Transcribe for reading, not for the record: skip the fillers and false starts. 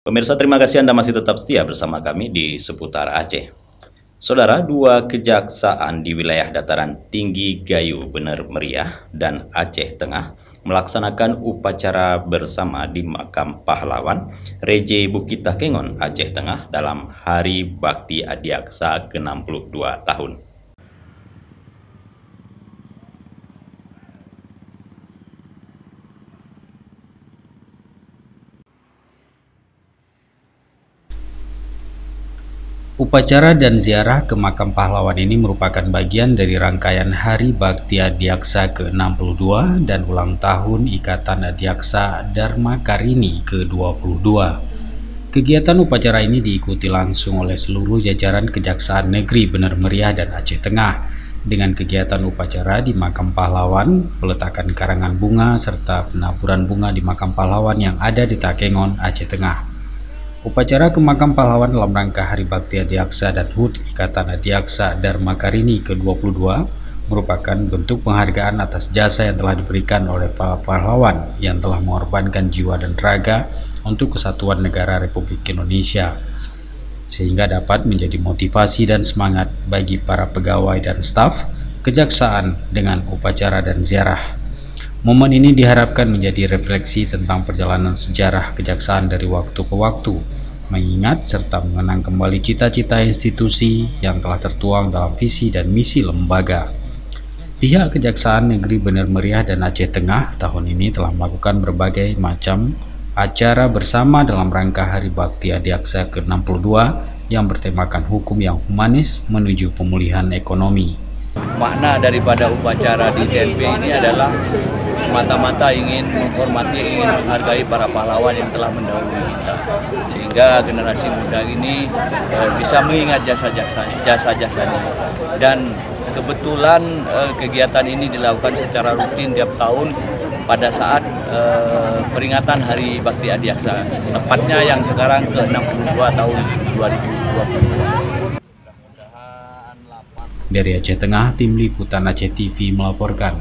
Pemirsa, terima kasih Anda masih tetap setia bersama kami di seputar Aceh. Saudara, dua kejaksaan di wilayah dataran tinggi Gayo Bener Meriah dan Aceh Tengah melaksanakan upacara bersama di Makam Pahlawan Reje Bukit Takengon, Aceh Tengah dalam Hari Bakti Adiaksa ke-62 tahun. Upacara dan ziarah ke makam pahlawan ini merupakan bagian dari rangkaian Hari Bakti Adiaksa ke-62 dan ulang tahun Ikatan Adiaksa Dharma Karini ke-22. Kegiatan upacara ini diikuti langsung oleh seluruh jajaran Kejaksaan Negeri Bener Meriah dan Aceh Tengah dengan kegiatan upacara di makam pahlawan, peletakan karangan bunga, serta penaburan bunga di makam pahlawan yang ada di Takengon, Aceh Tengah. Upacara ke makam pahlawan dalam rangka Hari Bakti Adiaksa dan HUT Ikatan Adiaksa Dharma Karini ke-22 merupakan bentuk penghargaan atas jasa yang telah diberikan oleh para pahlawan yang telah mengorbankan jiwa dan raga untuk kesatuan negara Republik Indonesia, sehingga dapat menjadi motivasi dan semangat bagi para pegawai dan staf kejaksaan dengan upacara dan ziarah. Momen ini diharapkan menjadi refleksi tentang perjalanan sejarah kejaksaan dari waktu ke waktu, mengingat serta mengenang kembali cita-cita institusi yang telah tertuang dalam visi dan misi lembaga. Pihak Kejaksaan Negeri Bener Meriah dan Aceh Tengah tahun ini telah melakukan berbagai macam acara bersama dalam rangka Hari Bakti Adiaksa ke-62 yang bertemakan hukum yang humanis menuju pemulihan ekonomi. Makna daripada upacara di TNP ini adalah semata-mata ingin menghormati, ingin menghargai para pahlawan yang telah mendahului kita, sehingga generasi muda ini bisa mengingat jasa-jasanya. Dan kebetulan kegiatan ini dilakukan secara rutin tiap tahun pada saat peringatan Hari Bakti Adiaksa, tepatnya yang sekarang ke-62 tahun 2022. Dari Aceh Tengah, Tim Liputan Aceh TV melaporkan.